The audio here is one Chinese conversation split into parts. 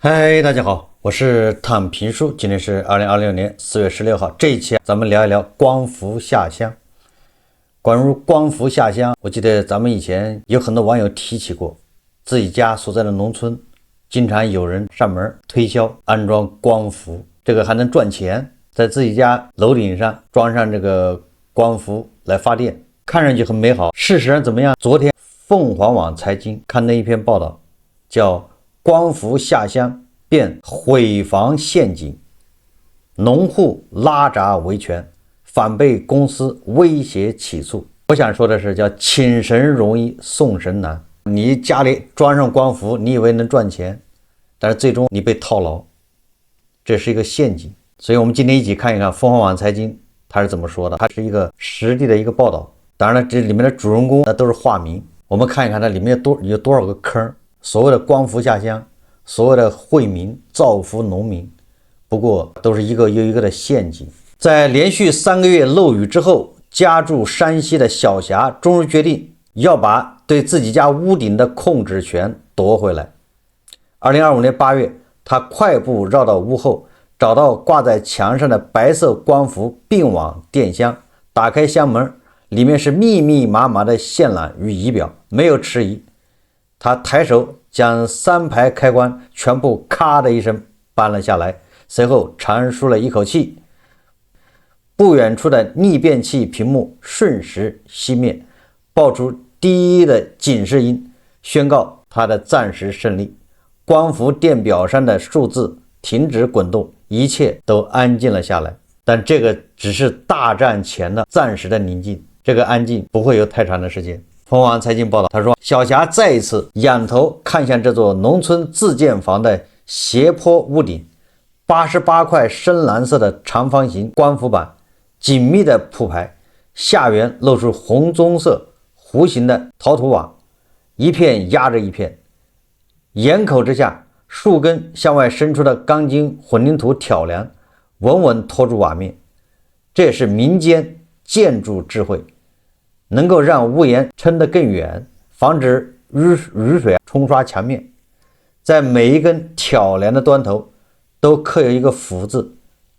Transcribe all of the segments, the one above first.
嗨，大家好，我是躺平叔，今天是2026年4月16号。這一期咱們聊一聊光伏下鄉。關於光伏下鄉，我記得咱們以前有很多網友提起過，自己家所在的農村經常有人上門推銷安裝光伏，這個還能賺錢，在自己家樓頂上裝上這個光伏來發電，看上去很美好。事實上怎麼樣？昨天鳳凰網財經刊登一篇報道，叫光伏下鄉變毀房陷阱，農戶拉閘維權，反被公司威脅起訴。我想說的是，叫請神容易送神難。你家裡裝上光伏，你以為能賺錢，但是最終你被套牢，這是一個陷阱。所以我們今天一起看一看鳳凰網財經它是怎麼說的。它是一個實地的一個報道，當然了，這裡面的主人公那都是化名。我们看一看它裡面有多少個坑。所謂的光伏下鄉，所謂的惠民造福農民，不過都是一個又一個的陷阱。在連續3個月漏雨之後，家住山西的小霞終於決定要把對自己家屋頂的控制權奪回來。2025年8月，他快步繞到屋後，找到掛在牆上的白色光伏並網電箱，打開箱門，裡面是密密麻麻的線纜與儀表，沒有遲疑。他抬手將3排開關全部咔的一聲搬了下來，隨後長舒了一口氣。不遠處的逆變器屏幕瞬時熄滅，爆出低的警示音，宣告他的暫時勝利。光伏電表上的數字停止滾動，一切都安靜了下來。但這個只是大戰前的暫時的寧靜，這個安靜不會有太長的時間。鳳凰網財經報道，他說小霞再一次仰頭看向這座農村自建房的斜坡屋頂，88塊深藍色的長方形光伏板緊密的鋪排，下緣露出紅棕色弧形的陶土網，一片壓着一片，檐口之下數根向外伸出的鋼筋混凝土挑樑穩穩托住瓦面。這也是民間建築智慧，能夠讓屋檐撐得更遠，防止雨水沖刷牆面。在每一根挑樑的端頭都刻有一個福字，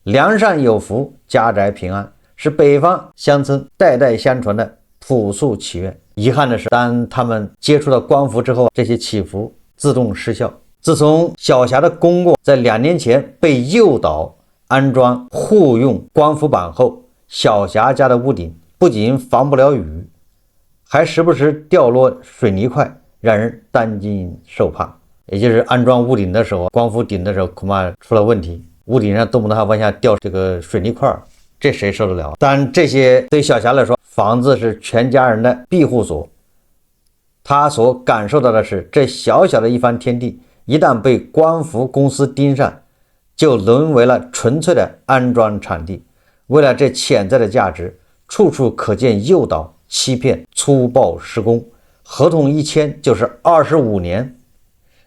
梁上有福，家宅平安，是北方鄉村代代相傳的樸素祈願。遺憾的是，當他們接觸到光伏之後，這些祈福自動失效。自從小霞的公公在2年前被誘導安裝戶用光伏板後，小霞家的屋頂不僅防不了雨，還時不時掉落水泥塊，讓人擔驚受怕。也就是安裝屋頂的時候，光伏頂的時候恐怕出了問題，屋頂上動不动還往下掉這個水泥塊，這誰受得了？但這些對小霞來說，房子是全家人的庇護所。他所感受到的是，這小小的一方天地，一旦被光伏公司盯上，就淪為了純粹的安裝場地。為了這潛在的價值，處處可見誘導、欺騙、粗暴施工，合同一簽就是25年，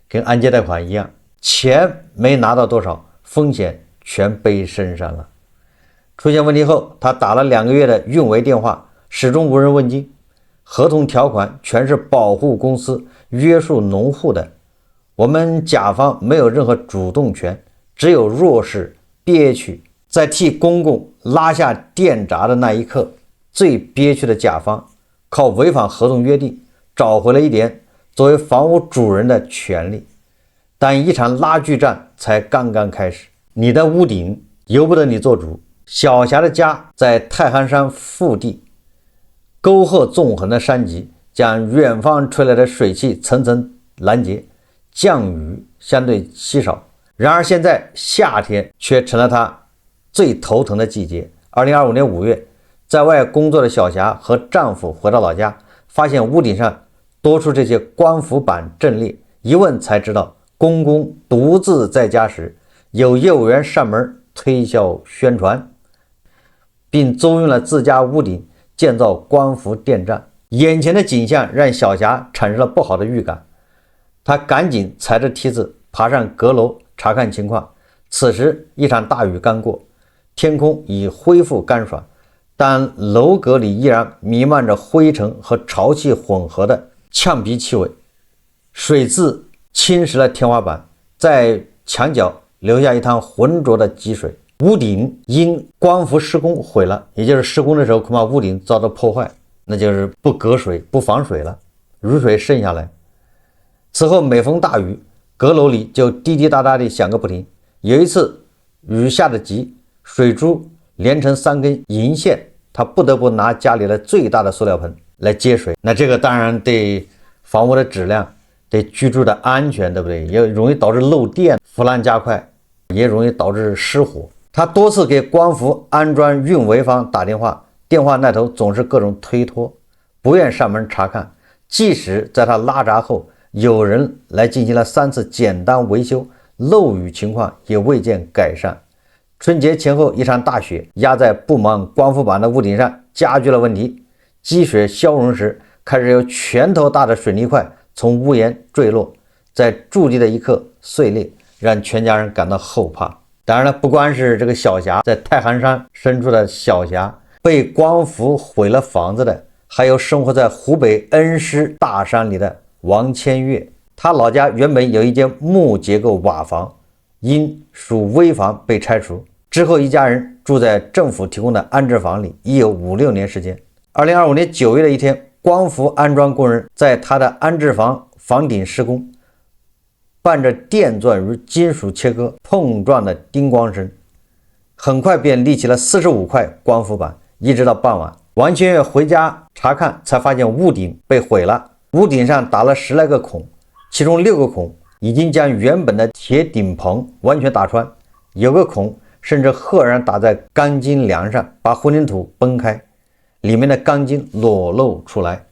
跟按揭貸款一樣，錢沒拿到多少，風險全背身上了。出現問題後，他打了2個月的運維電話，始終無人問津。合同條款全是保護公司、約束農戶的，我們甲方沒有任何主動權，只有弱勢憋屈。在替公公拉下電閘的那一刻，最憋屈的甲方靠違反合同約定找回了一點作為房屋主人的權利，但一場拉鋸戰才剛剛開始。你的屋頂由不得你做主。小霞的家在太行山腹地，溝壑縱橫的山脊將遠方吹來的水汽層層攔截，降雨相對稀少。然而現在夏天卻成了他最頭疼的季節。2025年5月，在外工作的小霞和丈夫回到老家，發現屋頂上多出這些光伏板陣列，一問才知道，公公獨自在家時，有業務員上門推銷宣傳，並租用了自家屋頂建造光伏電站。眼前的景象讓小霞產生了不好的預感，她趕緊踩着梯子爬上閣樓查看情況。此時一場大雨剛過，天空已恢復乾爽，但樓閣裡依然彌漫着灰塵和潮氣混合的嗆鼻氣味，水漬侵蝕了天花板，在牆角留下一灘渾濁的積水。屋頂因光伏施工毀了，也就是施工的時候恐怕屋頂遭到破壞，那就是不隔水不防水了，雨水渗下来。此後每逢大雨，阁楼裡就滴滴答答地響個不停。有一次雨下得急，水珠連成3根银線，他不得不拿家裡的最大的塑料盆來接水。那这個當然對房屋的質量，對居住的安全，對不對？也容易導致漏電、腐爛加快，也容易導致失火。他多次給光伏安裝運維方打電話，電話那頭總是各種推脫，不願上門查看。即使在他拉閘後，有人來進行了3次簡單維修，漏雨情況也未見改善。春節前後，一場大雪壓在布滿光伏板的屋頂上，加劇了問題。積雪消融時，開始有拳頭大的水泥塊從屋檐墜落，在駐地的一刻碎裂，讓全家人感到後怕。當然了，不光是這個小霞，在太行山深處的小霞被光伏毀了房子的，還有生活在湖北恩施大山裡的王千月。他老家原本有一間木結構瓦房，因屬危房被拆除之後，一家人住在政府提供的安置房裡，已有5-6年時間。2025年9月的一天，光伏安裝工人在他的安置房房頂施工，伴着電鑽與金屬切割碰撞的叮咣聲，很快便立起了45塊光伏板。一直到傍晚，王千月回家查看，才發現屋頂被毀了。屋頂上打了10來個孔，其中6個孔已經將原本的鐵頂棚完全打穿，有個孔甚至赫然打在鋼筋梁上，把混凝土崩開，裡面的鋼筋裸露出來。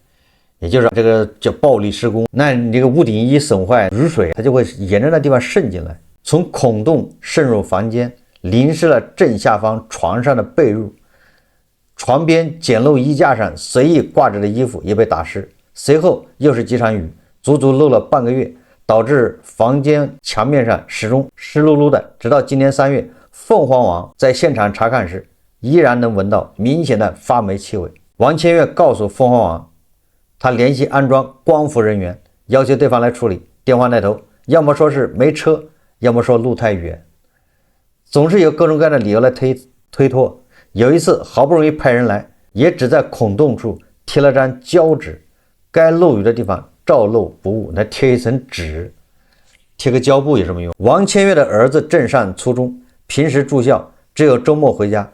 也就是這個叫暴力施工，那你這個屋頂一損壞，雨水它就會沿着那地方滲進來，從孔洞滲入房間，淋濕了正下方床上的被褥，床邊簡陋衣架上隨意掛着的衣服也被打濕。隨後又是幾場雨，足足漏了半個月，導致房間牆面上始終濕漉漉的。直到今年3月，鳳凰網在現場查看時，依然能聞到明顯的發霉氣味。王千月告訴鳳凰網，他聯繫安裝光伏人員，要求對方來處理。電話那頭要麼說是沒車，要麼說路太遠，總是有各種各樣的理由來推脫。有一次好不容易派人來，也只在孔洞處貼了張膠紙，該漏雨的地方照漏不誤，那貼一層紙，貼個膠布有什麼用？王千月的兒子正上初中，平時住校，只有周末回家。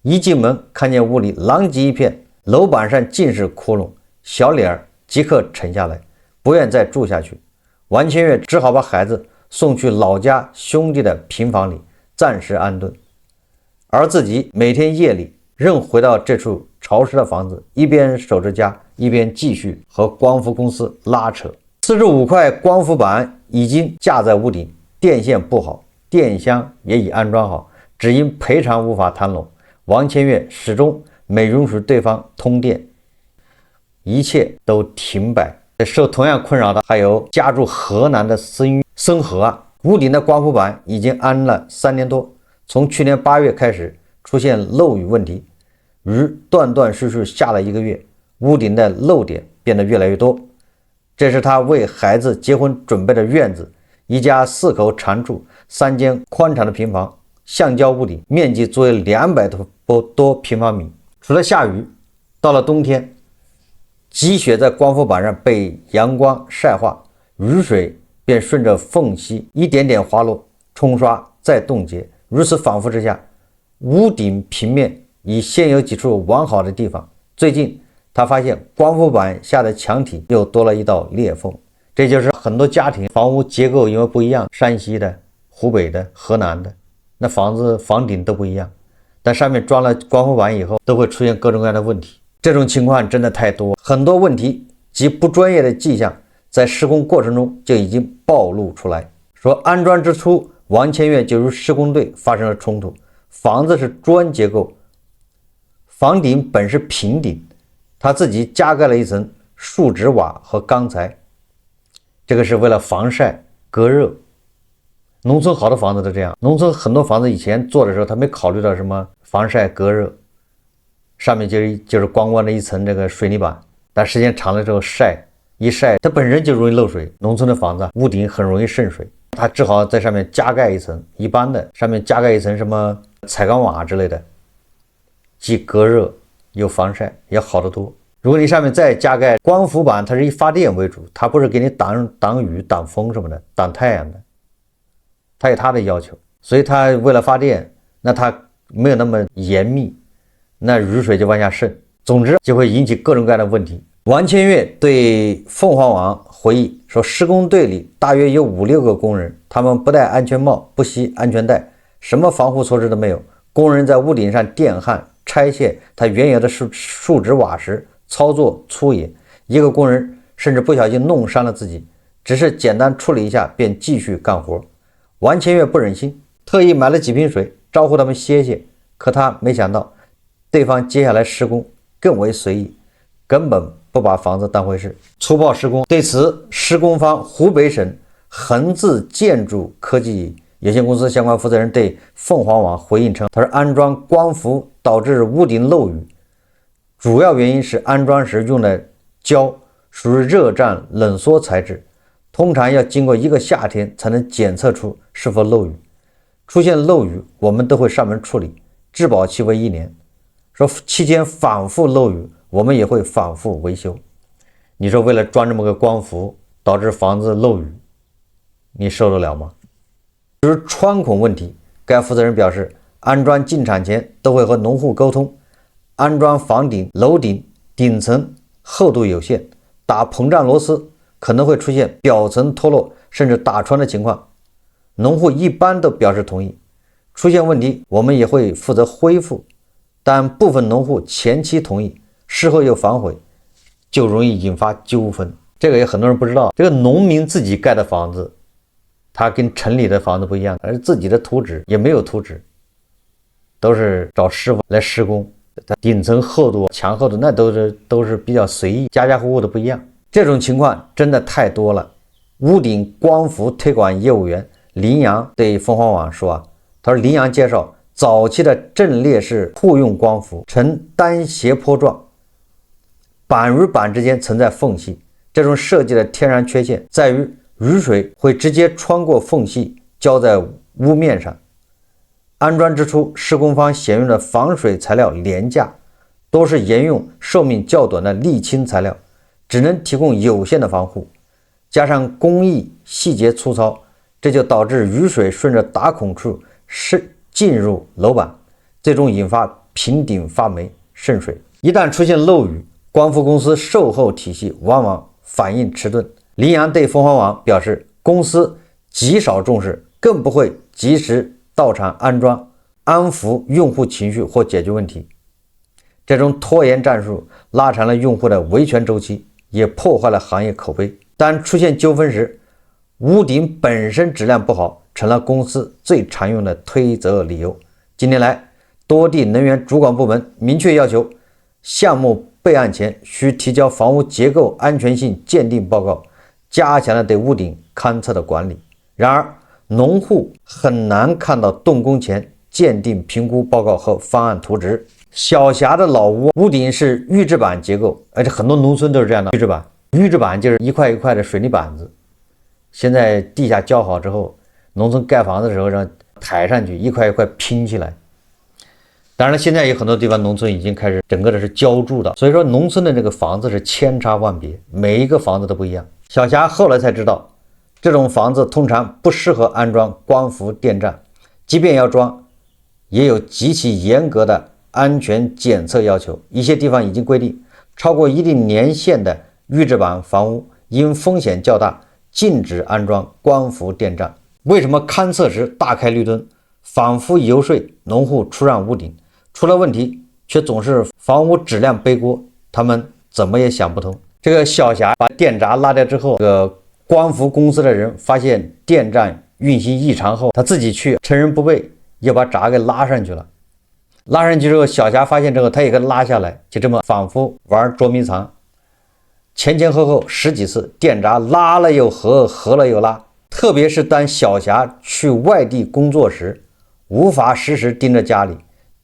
一進門看見屋裡狼藉一片，樓板上盡是窟窿，小臉兒即刻沉下來，不願再住下去。王千月只好把孩子送去老家兄弟的平房裡暫時安頓，而自己每天夜裡仍回到這處潮濕的房子，一邊守着家，一邊繼續和光伏公司拉扯。45塊光伏板已經架在屋頂，電線不好，電箱也已安裝好，只因賠償無法談攏，王千月始終沒允許對方通電，一切都停擺。受同樣困擾的還有家住河南的森和屋頂的光伏板已經安了3年多，從去年8月開始出現漏雨問題，雨斷斷續續下了1個月，屋頂的漏點變得越來越多。這是他為孩子結婚準備的院子，一家4口常住，3間寬敞的平房，橡膠屋頂，面積足為200多平方米。除了下雨，到了冬天，積雪在光伏板上被陽光曬化，雨水便順着縫隙一點點滑落，沖刷再凍結，如此反覆之下，屋頂平面已先有幾處完好的地方。最近他發現光伏板下的牆體又多了一道裂縫，這就是很多家庭房屋結構因為不一樣，山西的、湖北的、河南的，那房子房頂都不一樣，但上面裝了光伏板以後，都會出現各種各樣的問題。這種情況真的太多，很多問題及不專業的跡象在施工過程中就已經暴露出來。說安裝之初，王千月就與施工隊發生了衝突。房子是磚結構，房頂本是平頂，他自己加蓋了一層樹脂瓦和鋼材，這個是為了防曬隔熱。農村好多房子都這樣，農村很多房子以前做的時候，他沒考慮到什麼防曬隔熱，上面就是光光的一層這個水泥板，但時間長了之後一曬它本身就容易漏水。農村的房子屋頂很容易滲水，他只好在上面加蓋一层一般的，上面加蓋一层什麼彩鋼瓦之類的，既隔熱又防曬，也好得多。如果你上面再加蓋光伏板，它是以發電為主，它不是給你擋雨、擋風什麼的，擋太陽的，它有它的要求，所以它為了發電，那它沒有那麼嚴密，那雨水就往下滲，總之就會引起各種各樣的問題。王千岳對鳳凰網回憶說，施工隊裡大約有5、6個工人，他們不戴安全帽，不繫安全帶，什麼防護措施都沒有。工人在屋頂上電焊拆卸它原有的樹脂瓦石，操作粗野，一個工人甚至不小心弄傷了自己，只是簡單處理一下便繼續幹活。王千岳不忍心，特意買了幾瓶水招呼他們歇歇，可他沒想到對方接下來施工更為隨意，根本不把房子當回事，粗暴施工。对此，施工方湖北省恒字建築科技有限公司相關負責人對鳳凰網回應稱，他說安裝光伏導致屋頂漏雨，主要原因是安裝時用的膠屬於熱脹冷縮材質，通常要經過1個夏天才能檢測出是否漏雨。出現漏雨，我們都會上門處理，质保期為1年。說期間反复漏雨，我們也会反复維修。你說為了裝這麼個光伏，導致房子漏雨，你受得了嗎？至於穿孔問題，該負責人表示，安裝進場前都會和農戶溝通，安裝房頂、樓頂頂層厚度有限，打膨脹螺絲可能會出現表層脫落甚至打穿的情況。農戶一般都表示同意，出現問題我們也會負責恢復，但部分農戶前期同意，事後又反悔，就容易引發糾紛。這個也很多人不知道，這個農民自己蓋的房子，它跟城裡的房子不一樣，而自己的圖紙也沒有图紙，都是找師傅來施工，頂層厚度、牆厚度那都是比較隨意，家家戶戶的不一樣。這種情況真的太多了。屋頂光伏推廣業務員林陽對鳳凰網說他說林陽介紹，早期的陣列式互用光伏呈單斜坡狀，板與板之間存在縫隙，這種設計的天然缺陷在於雨水會直接穿過縫隙澆在屋面上。安裝之初，施工方選用的防水材料廉價，都是沿用壽命較短的瀝青材料，只能提供有限的防護，加上工藝細節粗糙，這就導致雨水順着打孔處進入樓板，最終引發平頂發霉滲水。一旦出現漏雨，光伏公司售後體系往往反應遲鈍。林陽對鳳凰網表示，公司極少重視，更不會及時到場安裝，安撫用戶情緒或解決問題。這種拖延戰術拉長了用戶的維權周期，也破壞了行業口碑。當出現糾紛時，屋頂本身質量不好成了公司最常用的推責理由。近年来，多地能源主管部門明確要求，項目備案前需提交房屋結構安全性鑑定報告，加強了對屋頂勘測的管理。然而，農戶很難看到動工前鑑定評估報告和方案圖紙。小霞的老屋屋頂是預制板結構，而且很多農村都是這樣的預制板。預制板就是一塊一塊的水泥板子，現在地下澆好之後，農村蓋房子的時候讓抬上去，一塊一塊拼起来。当然了，现在有很多地方農村已經開始整個的是澆築的，所以說農村的這個房子是千差萬別，每一個房子都不一樣。小霞後來才知道，這種房子通常不適合安裝光伏電站，即便要裝，也有極其嚴格的安全檢測要求。一些地方已經規定，超過一定年限的預制板房屋因風險較大，禁止安裝光伏電站。為什麼勘測時大開綠燈，反覆遊說農戶出讓屋頂，出了問題卻總是房屋質量背鍋？他們怎麼也想不通。這個小霞把電閘拉掉之後，這個光伏公司的人發現電站運行異常後，他自己去趁人不備，又把閘給拉上去了。拉上去之後，小霞發现之後，他也给拉下來，就這麼反覆玩捉迷藏，前前後後10幾次，電閘拉了又合，合了又拉。特別是當小霞去外地工作時，無法實時盯着家裡，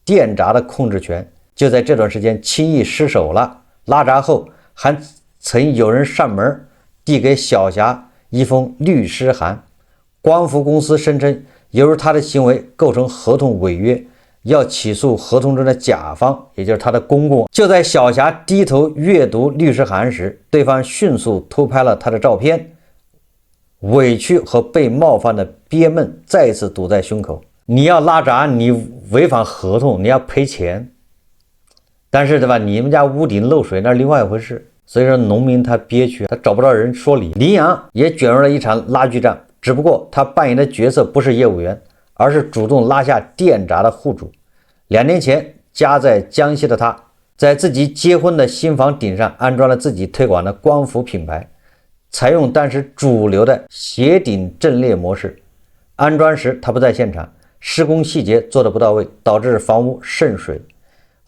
電閘的控制權就在這段時間輕易失手了。拉閘後，還曾有人上門遞給小霞一封律師函，光伏公司聲稱，由于他的行为構成合同違約，要起訴合同中的甲方，也就是他的公公。就在小霞低頭閱讀律師函時，对方迅速偷拍了他的照片，委屈和被冒犯的憋悶再一次堵在胸口。你要拉闸，你違反合同，你要賠錢。但是对吧，你們家屋頂漏水那是另外一回事。所以說農民他憋屈，他找不到人說理。林陽也捲入了一場拉鋸戰，只不過他扮演的角色不是業務員，而是主動拉下電閘的戶主。2年前家在江西的他，在自己結婚的新房頂上安裝了自己推廣的光伏品牌，採用當時主流的斜頂陣列模式。安裝時他不在現場，施工細節做得不到位，導致房屋滲水。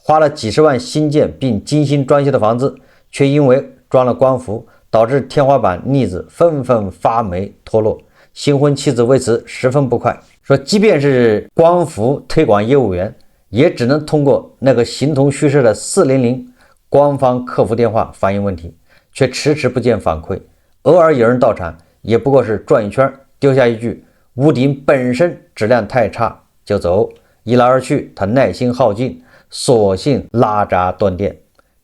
花了幾十萬新建並精心裝修的房子，卻因為裝了光伏，導致天花板膩子紛紛發霉脫落。新婚妻子為此十分不快，說即便是光伏推廣業務員，也只能通過那個形同虛設的400官方客服電話反映問題，卻遲遲不見反饋。偶爾有人到場，也不過是轉一圈，丟下一句屋頂本身質量太差就走，一來二去他耐心耗盡，索性拉閘斷電。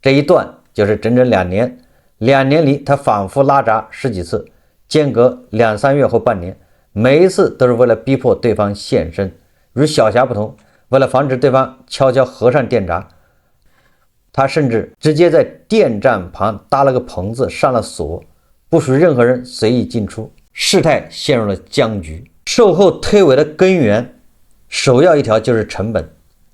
這一斷就是整整2年，2年裡他反覆拉閘10幾次，間隔2、3月或半年，每一次都是為了逼迫對方現身。與小霞不同，為了防止對方悄悄合上電閘，他甚至直接在電站旁搭了個棚子，上了鎖，不許任何人隨意進出。事態陷入了僵局。售後推諉的根源，首要一條就是成本。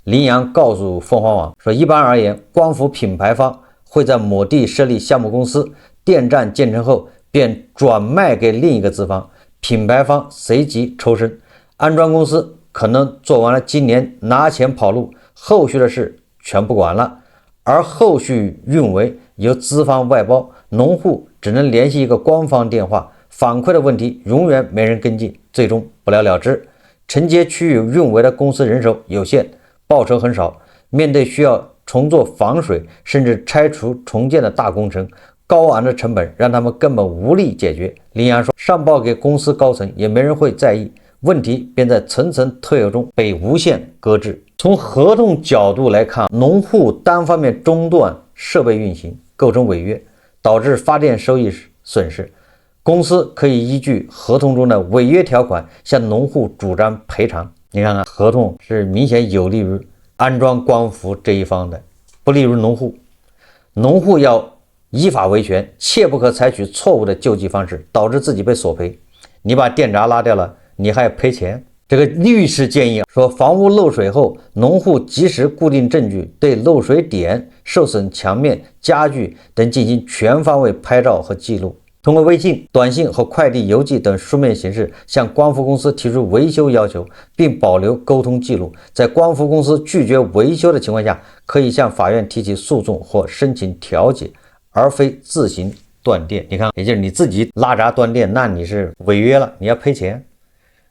林陽告訴鳳凰網說，一般而言，光伏品牌方會在某地設立項目公司，電站建成後便轉賣給另一個資方，品牌方隨即抽身，安裝公司可能做完了今年拿錢跑路，後續的事全不管了，而後續運維由資方外包，農戶只能聯繫一個官方電話，反饋的問題永遠沒人跟進，最終不了了之。承接區域運維的公司人手有限，報酬很少，面對需要重做防水甚至拆除重建的大工程，高昂的成本讓他們根本無力解決。林陽說，上報給公司高層也沒人會在意，問題便在層層推諉中被無限擱置。從合同角度來看，農戶單方面中斷設備運行構成違約，導致發電收益損失，公司可以依據合同中的違約條款向農戶主張賠償。你看看，合同是明顯有利於安裝光伏這一方的，不利於農戶。農戶要依法維權，切不可採取錯誤的救濟方式，導致自己被索賠。你把電閘拉掉了，你還要賠錢。這個律師建議說，房屋漏水後，農戶及時固定證據，對漏水點、受損牆面、家具等進行全方位拍照和記錄，通過微信、短信和快遞郵寄等書面形式向光伏公司提出維修要求，並保留溝通記錄。在光伏公司拒絕維修的情況下，可以向法院提起訴訟或申請調解，而非自行斷電。你看，也就是你自己拉閘斷電，那你是違約了，你要賠錢，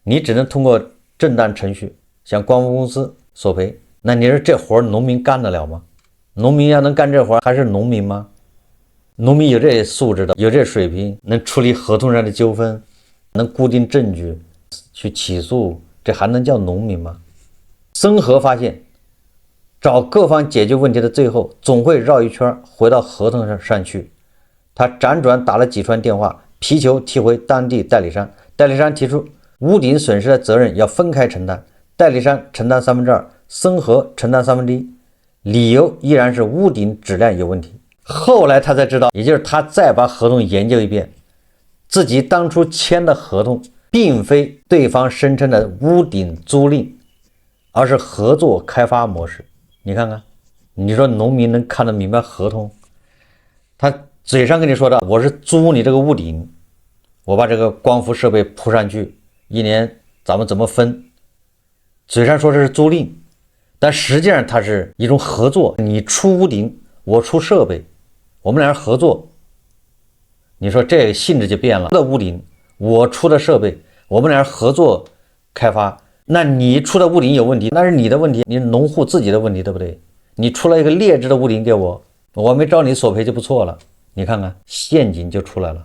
你只能通過正當程序向光伏公司索賠。那你說這活農民幹得了嗎？農民要能幹這活還是農民嗎？農民有這素質的，有這水平，能處理合同上的糾紛，能固定證據去起訴，這還能叫農民嗎？曾和發現，找各方解決問題的最後總會繞一圈回到合同上去。他輾轉打了幾串電話，皮球踢回當地代理商，代理商提出屋頂損失的責任要分開承擔，代理商承擔2/3，曾和承擔1/3，理由依然是屋頂質量有問題。後來他才知道，也就是他再把合同研究一遍，自己當初簽的合同並非对方聲稱的屋頂租賃，而是合作開發模式。你看看，你說農民能看得明白合同？他嘴上跟你說的我是租你這個屋頂，我把這個光伏設備鋪上去，1年咱們怎麼分，嘴上說这是租賃，但實際上它是一種合作，你出屋頂，我出設備，我們倆合作。你說這個性質就變了，的屋頂我出的設備，我們倆合作開發，那你出的屋頂有問題，那是你的問題，你是農戶自己的問題，對不對？你出了一個劣質的屋頂給我，我沒找你索賠就不錯了。你看看陷阱就出來了。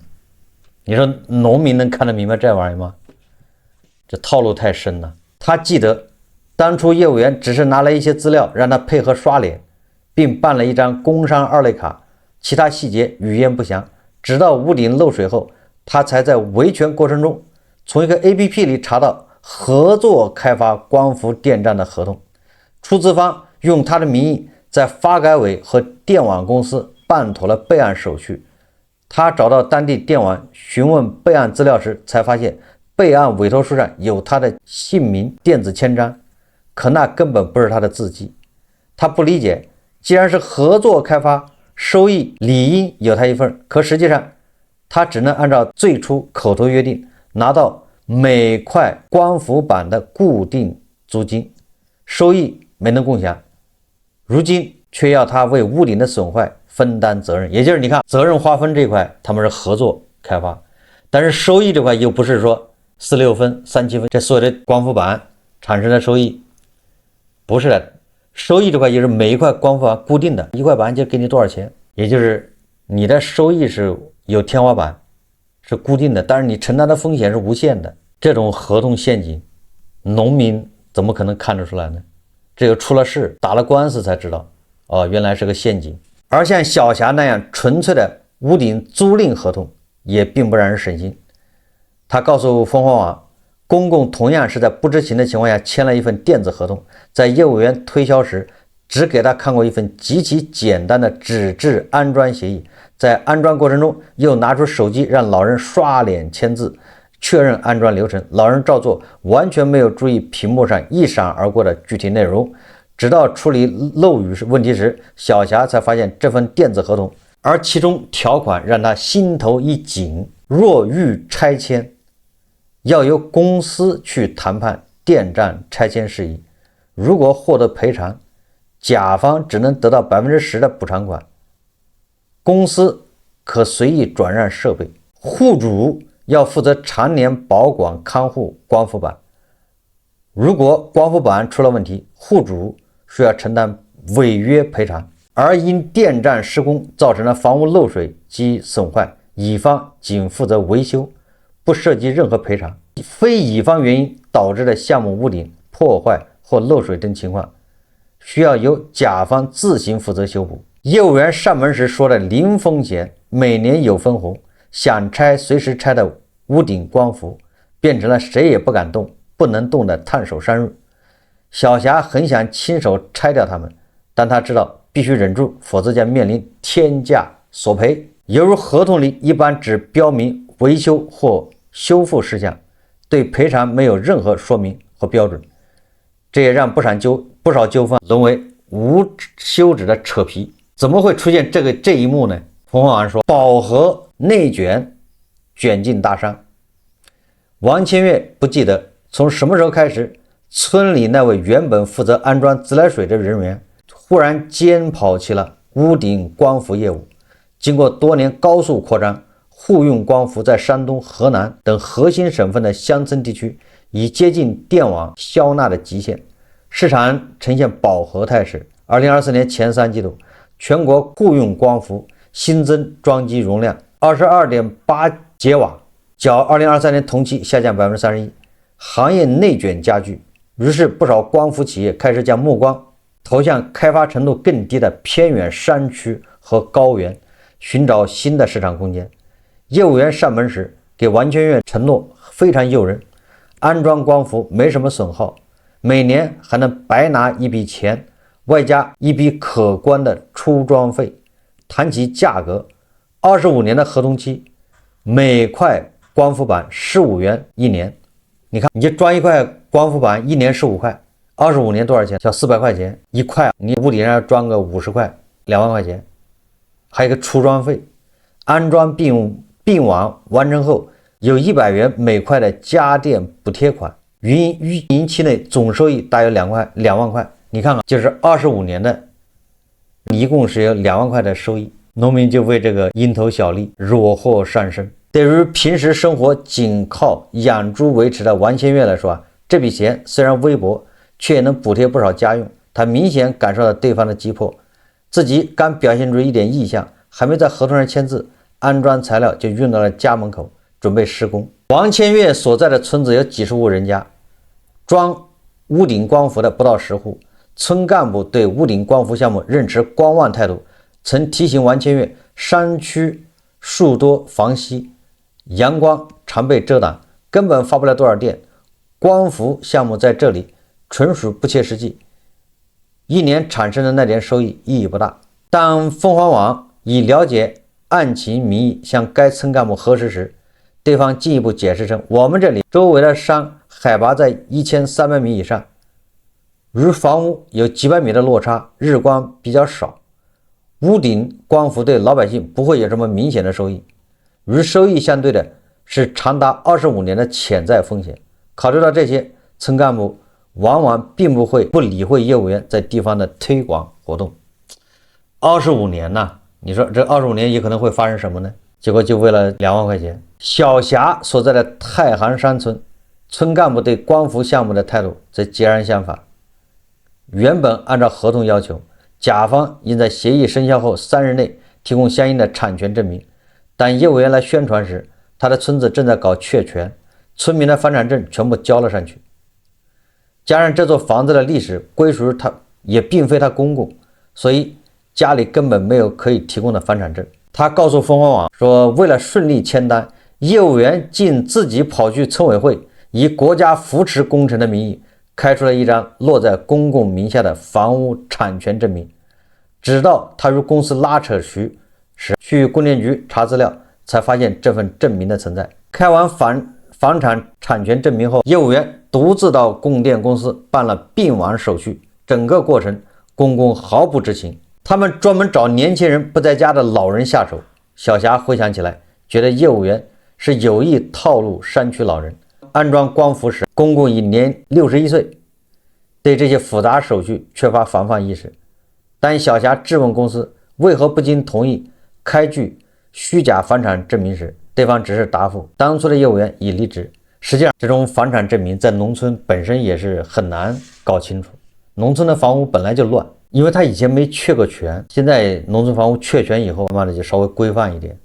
你說農民能看得明白這玩意兒嗎？這套路太深了。他記得當初業務員只是拿了一些資料讓他配合刷脸，並辦了一張工商二類卡，其他細節語焉不詳。直到屋頂漏水後，他才在維權過程中從一個 APP 裡查到合作開發光伏電站的合同，出資方用他的名義在發改委和電网公司辦妥了備案手續。他找到當地電网詢問備案資料時，才發現備案委託書上有他的姓名電子簽章，可那根本不是他的字跡。他不理解，既然是合作開發，收益理應有他一份，可實際上他只能按照最初口头約定拿到每塊光伏板的固定租金，收益沒能共享。如今卻要他為屋頂的損壞分擔責任，也就是你看責任劃分這塊他們是合作開發，但是收益這塊又不是說46分37分，這所有的光伏板產生的收益不是的，收益这塊也是每一塊光伏板固定的，一塊板就給你多少錢，也就是你的收益是有天花板，是固定的，但是你承擔的風險是無限的。這種合同陷阱，農民怎麼可能看得出來呢？只有出了事，打了官司才知道，哦，原來是個陷阱。而像小霞那樣純粹的屋頂租賃合同，也並不讓人省心。他告訴鳳凰網，公共同樣是在不知情的情況下簽了一份電子合同，在業務員推銷時只給他看過一份極其簡單的紙質安裝協議，在安裝過程中又拿出手機讓老人刷臉簽字確認安裝流程，老人照做，完全沒有注意屏幕上一閃而過的具體內容。直到處理漏雨問題時，小霞才發現這份電子合同，而其中條款讓他心頭一緊，若欲拆遷要由公司去談判電站拆遷事宜，如果獲得賠償，甲方只能得到10%的補償款，公司可隨意轉讓設備，戶主要負責常年保管看護光伏板，如果光伏板出了問題，戶主需要承擔違約賠償，而因電站施工造成了房屋漏水及損壞，乙方僅負責維修，不涉及任何賠償。非乙方原因導致的項目屋頂破壞或漏水等情況，需要由甲方自行負責修補。業務員上門時說的零風險，每年有分紅，想拆隨時拆的屋頂光伏，變成了誰也不敢動、不能動的燙手山芋。小霞很想親手拆掉它們，但他知道必須忍住，否則將面臨天價索賠。猶如合同裡一般只標明維修或修復事項，對賠償沒有任何說明和標準，這也讓不少糾紛淪為無休止的扯皮。怎麼會出現這一幕呢？鳳凰網說，飽和內捲進大山。王千月不記得從什麼時候開始，村裡那位原本負責安裝自來水的人員忽然兼跑起了屋頂光伏業務。經過多年高速擴張，戶用光伏在山東、河南等核心省份的鄉村地區已接近電網消納的極限，市場呈現飽和態勢。2024年前3季度，全國戶用光伏新增裝機容量 22.8 吉瓦，較2023年同期下降 31%， 行業內捲加劇。於是不少光伏企業開始將目光投向開發程度更低的偏遠山區和高原，尋找新的市场空間。業務員上門時給王千月承諾非常誘人，安裝光伏沒什麼損耗，每年還能白拿一筆錢，外加一筆可觀的出裝費。談起價格，25年的合同期，每塊光伏板15元一年。你看，你就装一塊光伏板，一年15塊，25年多少钱？小400塊錢一塊，你屋顶上装個50塊，2萬塊錢，還有一個出裝費。安裝并網完成後，有100元每塊的家電補貼款，運營期內總收益大約2萬塊。你看看，就是25年的，一共是有2萬塊的收益，農民就為這個蠅頭小利惹禍上身。對於平時生活僅靠養豬維持的王千月來說，這筆錢雖然微薄，卻也能補貼不少家用。他明顯感受到對方的急迫，自己剛表現出一點意向，還沒在合同上簽字，安裝材料就運到了家門口，準備施工。王千岳所在的村子有几十戶人家，裝屋頂光伏的不到10戶。村幹部對屋頂光伏項目仍持觀望態度，曾提醒王千岳，山區樹多房稀，陽光常被遮擋，根本發不了多少電，光伏項目在這裡純屬不切實際，一年產生的那點收益意義不大。當鳳凰網以了解案情名義向該村幹部核實時，對方進一步解釋稱，我們這裡周圍的山海拔在1300米以上，與房屋有幾百米的落差，日光比較少，屋頂光伏對老百姓不會有什麼明顯的收益，與收益相對的是長達25年的潛在風險。考慮到這些，村幹部往往並不會不理會業務員在地方的推廣活動。25年呢？你說這25年有可能會發生什麼呢？結果就為了2萬塊錢。小霞所在的太行山村，村幹部對光伏項目的態度則截然相反。原本按照合同要求，甲方應在協議生效後3日內提供相應的產權證明，但業務員來宣傳時，他的村子正在搞確權，村民的房產證全部交了上去。加上這座房子的歷史歸屬於他，也並非他公共，所以家裡根本沒有可以提供的房產證。他告訴鳳凰網說，為了順利簽單，業務員竟自己跑去村委會，以國家扶持工程的名義開出了一張落在公共名下的房屋產權證明。直到他與公司拉扯時去供電局查資料，才發現這份證明的存在。開完房產產權證明後，業務員獨自到供電公司辦了併網手續，整個過程公公毫不知情。他們專門找年輕人不在家的老人下手。小霞回想起來，覺得業務員是有意套路山區老人。安裝光伏時，公公已年61歲，對這些複雜手續缺乏防範意識。當小霞質問公司為何不經同意開具虛假房產證明時，對方只是答覆當初的業務員已離職。實際上，這種房產證明在農村本身也是很難搞清楚。農村的房屋本來就亂，因為他以前沒確過權，現在農村房屋確權以后，慢慢的就稍微規範一點。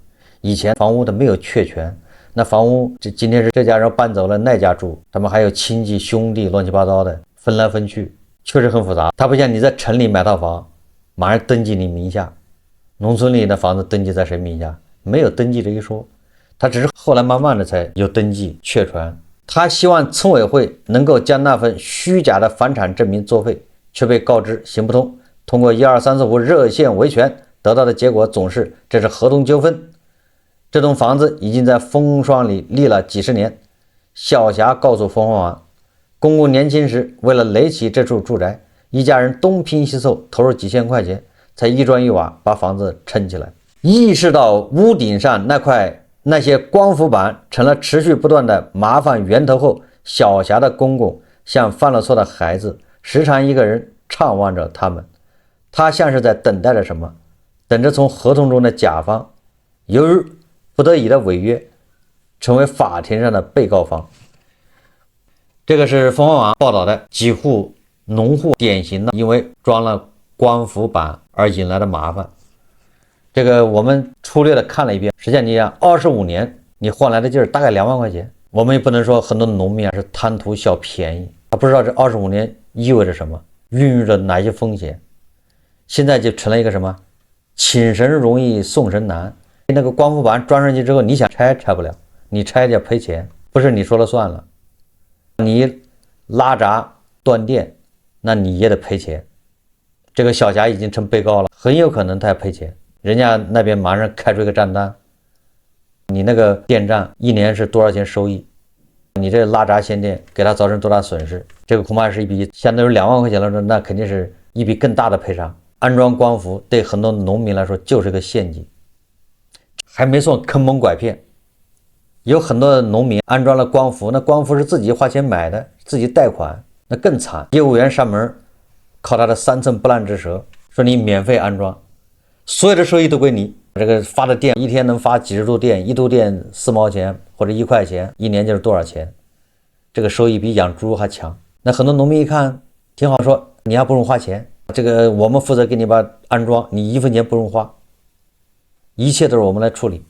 以前房屋它沒有確權，那房屋今天是這家人搬走了，那家住，他們還有親戚兄弟亂七八糟的分來分去，確實很複雜。它不像你在城裡買套房，馬上登記你名下，農村裡的房子登記在誰名下？沒有登記這一說，他只是後來慢慢的才有登記確權。他希望村委會能夠將那份虛假的房產證明作廢，卻被告知行不通。通過12345熱線維權得到的結果總是這是合同糾紛。這棟房子已經在風霜裡立了幾十年。小霞告訴鳳凰網，公公年輕時為了壘起這處住宅，一家人東拼西湊，投入幾千塊錢，才一磚一瓦把房子撐起來。意識到屋頂上那些光伏板成了持續不斷的麻煩源頭後，小霞的公公像犯了錯的孩子，時常一個人悵望着他們。他像是在等待着什麼，等着從合同中的甲方由於不得已的違約，成為法庭上的被告方。這個是鳳凰網報道的幾戶農戶典型的因為裝了光伏板而引來的麻煩。這個我們粗略的看了一遍，實際上你想25年你換來的就是大概2萬塊錢。我們也不能說很多農民是貪圖小便宜，他不知道這25年意味着什麼，孕育着哪些風險。現在就成了一個什麼請神容易送神難。那個光伏板装上去之后，你想拆不了，你拆就賠錢，不是你說了算了。你拉闸斷電，那你也得賠錢。這個小霞已經成被告了，很有可能他要賠錢。人家那邊馬上開出一個賬單，你那個電站一年是多少錢收益，你這拉闸限電給他造成多大損失，這個恐怕是一筆相当于2万塊錢来說，那肯定是一筆更大的賠償。安裝光伏對很多農民來說就是個陷阱，還沒算坑蒙拐騙。有很多農民安裝了光伏，那光伏是自己花錢買的，自己貸款，那更慘。業務員上門靠他的3寸不爛之舌，說你免費安裝，所有的收益都歸你。這個發的電一天能發幾十度電，一度電4毛錢或者1塊錢，一年就是多少錢？這個收益比養豬還強。那很多農民一看挺好，說你還不用花錢，這個我們負責給你把安裝，你1分錢不用花，一切都是我們來處理。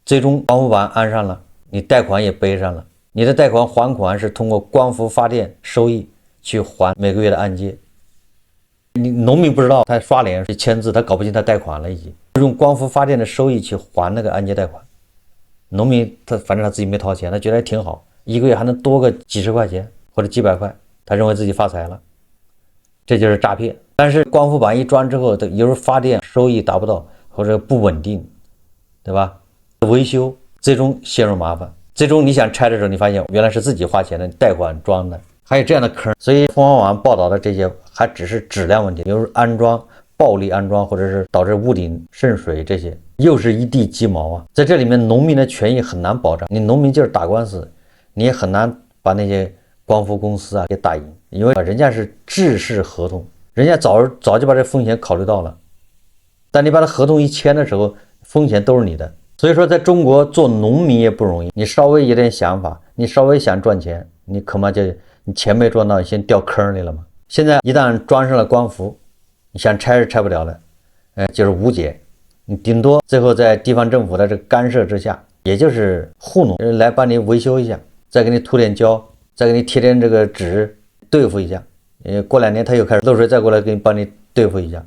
最終光伏板安上了，你貸款也背上了，你的貸款还款是通过光伏发電收益去還每個月的按揭。你農民不知道，他刷臉去簽字，他搞不清他貸款了，已經用光伏發電的收益去還那個按揭貸款。農民他反正他自己沒掏錢，他覺得還挺好，一個月還能多個幾十塊錢或者幾百塊，他認為自己發財了，這就是詐騙。但是光伏板一裝之後，有時候發電收益達不到或者不穩定，對吧？維修最終陷入麻煩，最終你想拆的時候，你發現原來是自己花錢的貸款裝的，還有這樣的坑。所以鳳凰網報道的這些還只是質量問題，比如安裝暴力安裝，或者是導致屋頂滲水，這些又是一地雞毛啊！在這裡面，農民的權益很難保障。你農民就是打官司，你也很難把那些光伏公司啊给打贏，因为人家是制式合同，人家早就把這風險考慮到了。但你把它合同一簽的時候，風險都是你的。所以說，在中國做農民也不容易，你稍微有點想法，你稍微想賺錢，你恐怕就你錢沒賺到，你先掉坑裡了嘛。現在一旦裝上了光伏，你想拆是拆不了的，就是無解。你頂多最後在地方政府的這個干涉之下，也就是糊弄來幫你維修一下，再給你塗點膠，再給你貼點這個紙對付一下。過2年他又開始漏水，再過來給你幫你對付一下，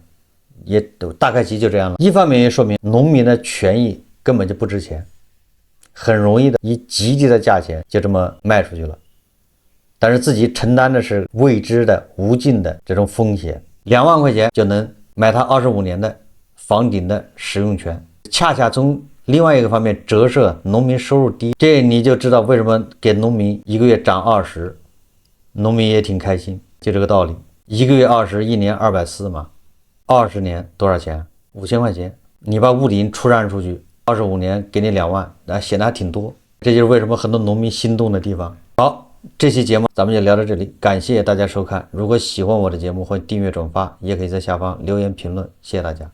也都大概其就這樣了。一方面也說明農民的權益根本就不值錢，很容易的以極低的價錢就這麼賣出去了，但是自己承擔的是未知的無盡的這種風險。2萬塊錢就能買它25年的房頂的使用權，恰恰從另外一個方面折射農民收入低，這你就知道為什麼給農民一個月漲20，農民也挺開心，就這個道理。一個月20，一年240嘛，20年多少錢？5000塊錢。你把屋頂出讓出去，25年給你2萬，那顯得還挺多。這就是為什麼很多農民心動的地方。好，這期節目咱們就聊到這裡，感謝大家收看。如果喜歡我的節目，歡迎訂閱轉發，也可以在下方留言評論，謝謝大家。